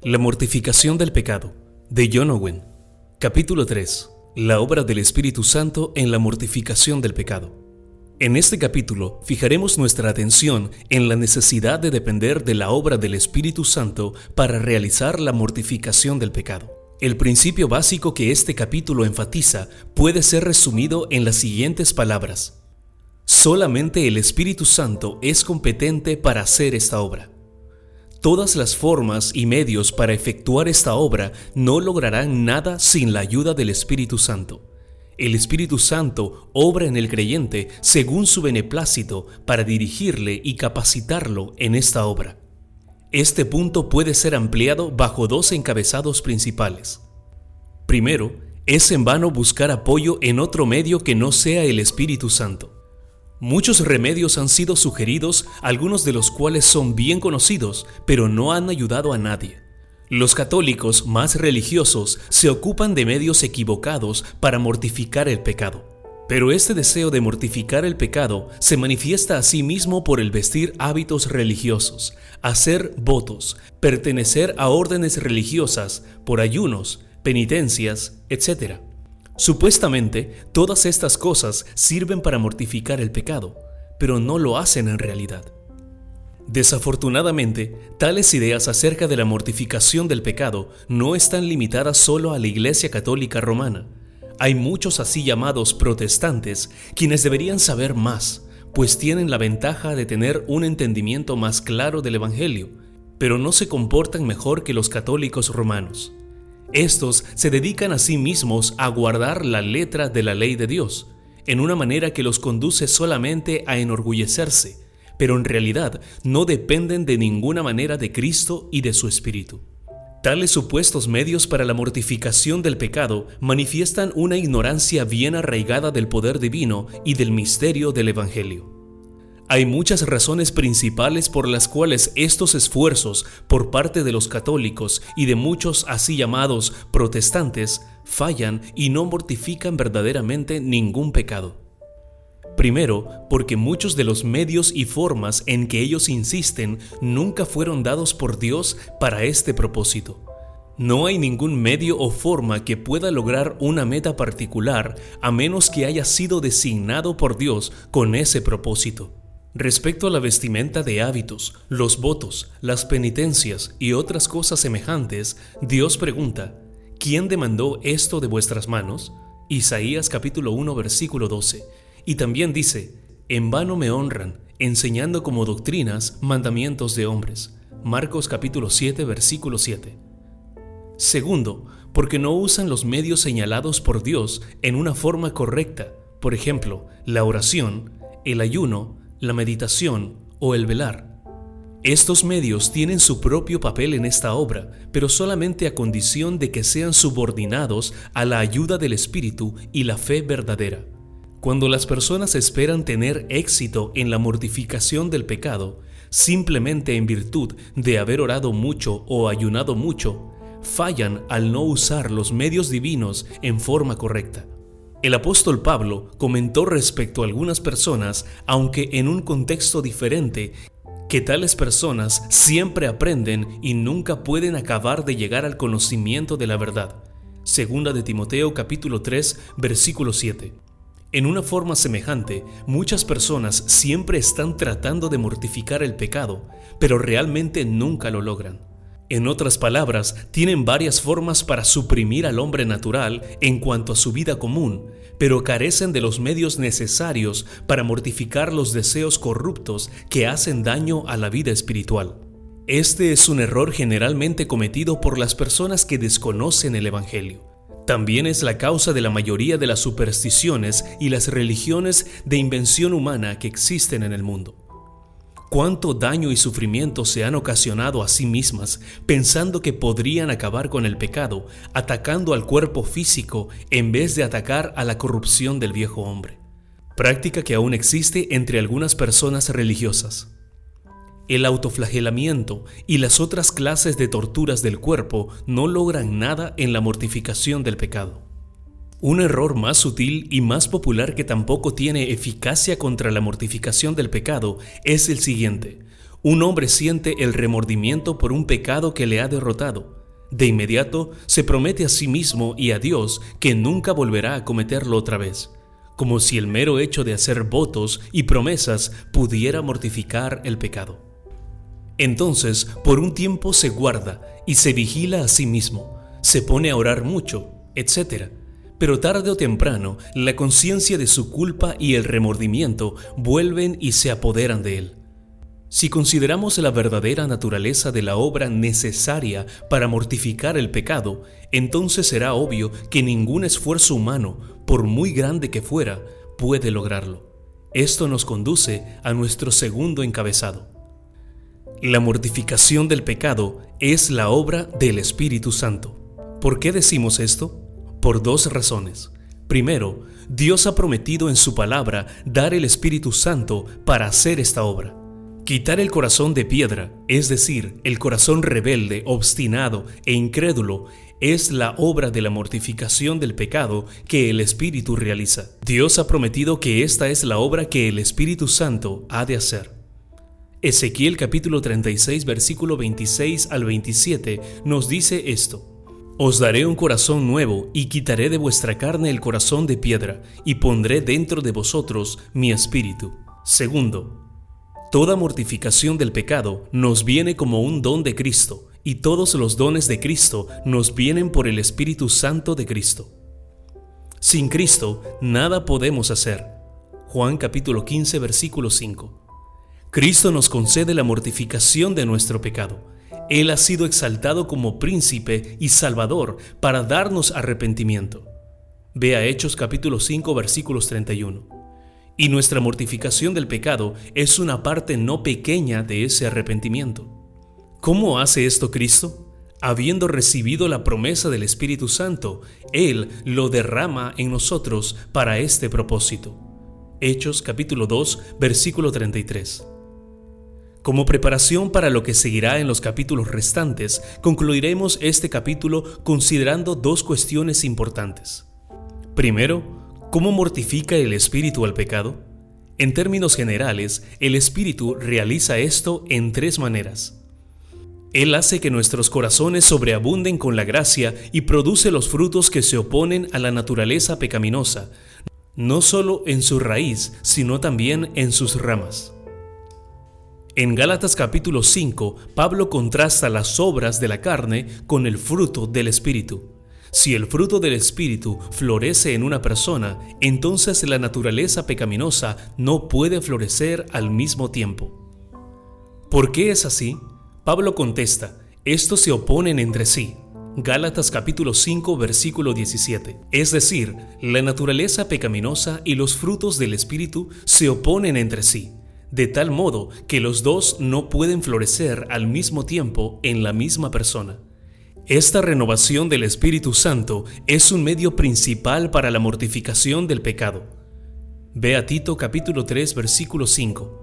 La mortificación del pecado, de John Owen. Capítulo 3. La obra del Espíritu Santo en la mortificación del pecado. En este capítulo fijaremos nuestra atención en la necesidad de depender de la obra del Espíritu Santo para realizar la mortificación del pecado. El principio básico que este capítulo enfatiza puede ser resumido en las siguientes palabras: solamente el Espíritu Santo es competente para hacer esta obra. Todas las formas y medios para efectuar esta obra no lograrán nada sin la ayuda del Espíritu Santo. El Espíritu Santo obra en el creyente según su beneplácito para dirigirle y capacitarlo en esta obra. Este punto puede ser ampliado bajo dos encabezados principales. Primero, es en vano buscar apoyo en otro medio que no sea el Espíritu Santo. Muchos remedios han sido sugeridos, algunos de los cuales son bien conocidos, pero no han ayudado a nadie. Los católicos más religiosos se ocupan de medios equivocados para mortificar el pecado. Pero este deseo de mortificar el pecado se manifiesta a sí mismo por el vestir hábitos religiosos, hacer votos, pertenecer a órdenes religiosas, por ayunos, penitencias, etc. Supuestamente, todas estas cosas sirven para mortificar el pecado, pero no lo hacen en realidad. Desafortunadamente, tales ideas acerca de la mortificación del pecado no están limitadas solo a la Iglesia Católica Romana. Hay muchos así llamados protestantes quienes deberían saber más, pues tienen la ventaja de tener un entendimiento más claro del Evangelio, pero no se comportan mejor que los católicos romanos. Estos se dedican a sí mismos a guardar la letra de la ley de Dios, en una manera que los conduce solamente a enorgullecerse, pero en realidad no dependen de ninguna manera de Cristo y de su Espíritu. Tales supuestos medios para la mortificación del pecado manifiestan una ignorancia bien arraigada del poder divino y del misterio del Evangelio. Hay muchas razones principales por las cuales estos esfuerzos por parte de los católicos y de muchos así llamados protestantes fallan y no mortifican verdaderamente ningún pecado. Primero, porque muchos de los medios y formas en que ellos insisten nunca fueron dados por Dios para este propósito. No hay ningún medio o forma que pueda lograr una meta particular a menos que haya sido designado por Dios con ese propósito. Respecto a la vestimenta de hábitos, los votos, las penitencias y otras cosas semejantes, Dios pregunta: ¿quién demandó esto de vuestras manos? Isaías capítulo 1 versículo 12. Y también dice: en vano me honran, enseñando como doctrinas mandamientos de hombres. Marcos capítulo 7 versículo 7. Segundo, porque no usan los medios señalados por Dios en una forma correcta, por ejemplo, la oración, el ayuno, la meditación o el velar. Estos medios tienen su propio papel en esta obra, pero solamente a condición de que sean subordinados a la ayuda del Espíritu y la fe verdadera. Cuando las personas esperan tener éxito en la mortificación del pecado, simplemente en virtud de haber orado mucho o ayunado mucho, fallan al no usar los medios divinos en forma correcta. El apóstol Pablo comentó respecto a algunas personas, aunque en un contexto diferente, que tales personas siempre aprenden y nunca pueden acabar de llegar al conocimiento de la verdad. Segunda de Timoteo capítulo 3 versículo 7. En una forma semejante, muchas personas siempre están tratando de mortificar el pecado, pero realmente nunca lo logran. En otras palabras, tienen varias formas para suprimir al hombre natural en cuanto a su vida común, pero carecen de los medios necesarios para mortificar los deseos corruptos que hacen daño a la vida espiritual. Este es un error generalmente cometido por las personas que desconocen el Evangelio. También es la causa de la mayoría de las supersticiones y las religiones de invención humana que existen en el mundo. Cuánto daño y sufrimiento se han ocasionado a sí mismas pensando que podrían acabar con el pecado, atacando al cuerpo físico en vez de atacar a la corrupción del viejo hombre. Práctica que aún existe entre algunas personas religiosas. El autoflagelamiento y las otras clases de torturas del cuerpo no logran nada en la mortificación del pecado. Un error más sutil y más popular que tampoco tiene eficacia contra la mortificación del pecado es el siguiente: Un hombre siente el remordimiento por un pecado que le ha derrotado. De inmediato se promete a sí mismo y a Dios que nunca volverá a cometerlo otra vez, como si el mero hecho de hacer votos y promesas pudiera mortificar el pecado. Entonces, por un tiempo se guarda y se vigila a sí mismo, se pone a orar mucho, etc. Pero tarde o temprano, la conciencia de su culpa y el remordimiento vuelven y se apoderan de él. Si consideramos la verdadera naturaleza de la obra necesaria para mortificar el pecado, entonces será obvio que ningún esfuerzo humano, por muy grande que fuera, puede lograrlo. Esto nos conduce a nuestro segundo encabezado. La mortificación del pecado es la obra del Espíritu Santo. ¿Por qué decimos esto? Por dos razones. Primero, Dios ha prometido en su palabra dar el Espíritu Santo para hacer esta obra. Quitar el corazón de piedra, es decir, el corazón rebelde, obstinado e incrédulo, es la obra de la mortificación del pecado que el Espíritu realiza. Dios ha prometido que esta es la obra que el Espíritu Santo ha de hacer. Ezequiel capítulo 36, versículo 26 al 27 nos dice esto: Os daré un corazón nuevo y quitaré de vuestra carne el corazón de piedra y pondré dentro de vosotros mi espíritu. Segundo, toda mortificación del pecado nos viene como un don de Cristo, y todos los dones de Cristo nos vienen por el Espíritu Santo de Cristo. Sin Cristo, nada podemos hacer. Juan capítulo 15, versículo 5. Cristo nos concede la mortificación de nuestro pecado. Él ha sido exaltado como príncipe y salvador para darnos arrepentimiento. Vea Hechos capítulo 5, versículos 31. Y nuestra mortificación del pecado es una parte no pequeña de ese arrepentimiento. ¿Cómo hace esto Cristo? Habiendo recibido la promesa del Espíritu Santo, Él lo derrama en nosotros para este propósito. Hechos capítulo 2, versículo 33. Como preparación para lo que seguirá en los capítulos restantes, concluiremos este capítulo considerando dos cuestiones importantes. Primero, ¿cómo mortifica el Espíritu al pecado? En términos generales, el Espíritu realiza esto en tres maneras. Él hace que nuestros corazones sobreabunden con la gracia y produce los frutos que se oponen a la naturaleza pecaminosa, no solo en su raíz, sino también en sus ramas. En Gálatas capítulo 5, Pablo contrasta las obras de la carne con el fruto del Espíritu. Si el fruto del Espíritu florece en una persona, entonces la naturaleza pecaminosa no puede florecer al mismo tiempo. ¿Por qué es así? Pablo contesta: estos se oponen entre sí. Gálatas capítulo 5, versículo 17. Es decir, la naturaleza pecaminosa y los frutos del Espíritu se oponen entre sí, de tal modo que los dos no pueden florecer al mismo tiempo en la misma persona. Esta renovación del Espíritu Santo es un medio principal para la mortificación del pecado. Ve a Tito capítulo 3, versículo 5.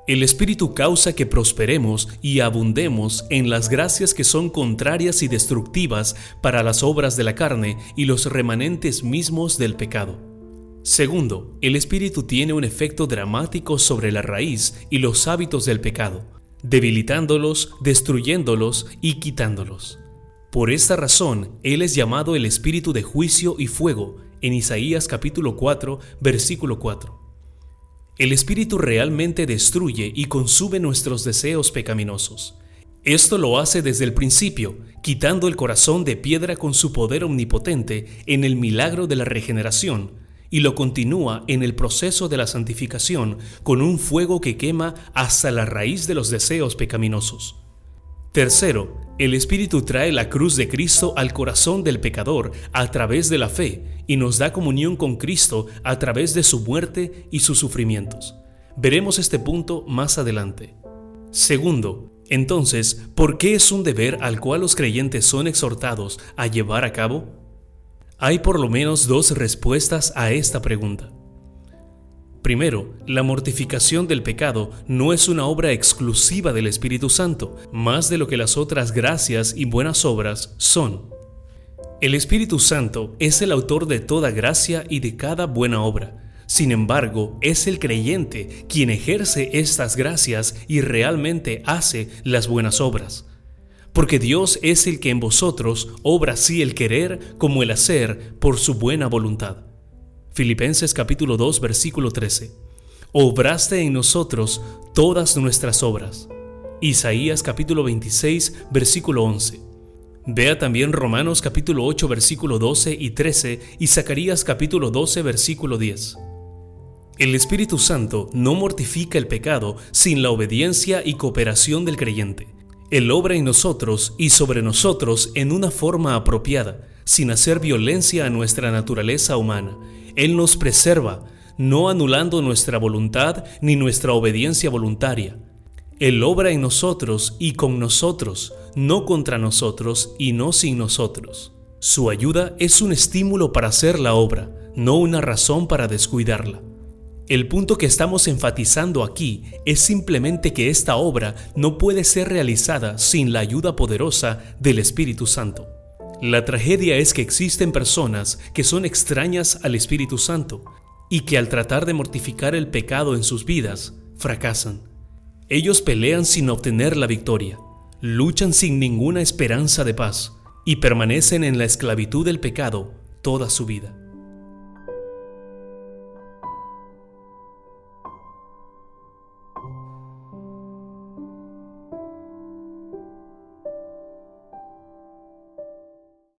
El Espíritu causa que prosperemos y abundemos en las gracias que son contrarias y destructivas para las obras de la carne y los remanentes mismos del pecado. Segundo, el Espíritu tiene un efecto dramático sobre la raíz y los hábitos del pecado, debilitándolos, destruyéndolos y quitándolos. Por esta razón, Él es llamado el Espíritu de juicio y fuego, en Isaías capítulo 4, versículo 4. El Espíritu realmente destruye y consume nuestros deseos pecaminosos. Esto lo hace desde el principio, quitando el corazón de piedra con su poder omnipotente en el milagro de la regeneración, y lo continúa en el proceso de la santificación con un fuego que quema hasta la raíz de los deseos pecaminosos. Tercero, el Espíritu trae la cruz de Cristo al corazón del pecador a través de la fe y nos da comunión con Cristo a través de su muerte y sus sufrimientos. Veremos este punto más adelante. Segundo, entonces, ¿por qué es un deber al cual los creyentes son exhortados a llevar a cabo? Hay por lo menos dos respuestas a esta pregunta. Primero, la mortificación del pecado no es una obra exclusiva del Espíritu Santo, más de lo que las otras gracias y buenas obras son. El Espíritu Santo es el autor de toda gracia y de cada buena obra. Sin embargo, es el creyente quien ejerce estas gracias y realmente hace las buenas obras. Porque Dios es el que en vosotros obra así el querer como el hacer por su buena voluntad. Filipenses capítulo 2, versículo 13. Obraste en nosotros todas nuestras obras. Isaías capítulo 26, versículo 11. Vea también Romanos capítulo 8, versículo 12 y 13 y Zacarías capítulo 12, versículo 10. El Espíritu Santo no mortifica el pecado sin la obediencia y cooperación del creyente. Él obra en nosotros y sobre nosotros en una forma apropiada, sin hacer violencia a nuestra naturaleza humana. Él nos preserva, no anulando nuestra voluntad ni nuestra obediencia voluntaria. Él obra en nosotros y con nosotros, no contra nosotros y no sin nosotros. Su ayuda es un estímulo para hacer la obra, no una razón para descuidarla. El punto que estamos enfatizando aquí es simplemente que esta obra no puede ser realizada sin la ayuda poderosa del Espíritu Santo. La tragedia es que existen personas que son extrañas al Espíritu Santo y que al tratar de mortificar el pecado en sus vidas, fracasan. Ellos pelean sin obtener la victoria, luchan sin ninguna esperanza de paz y permanecen en la esclavitud del pecado toda su vida.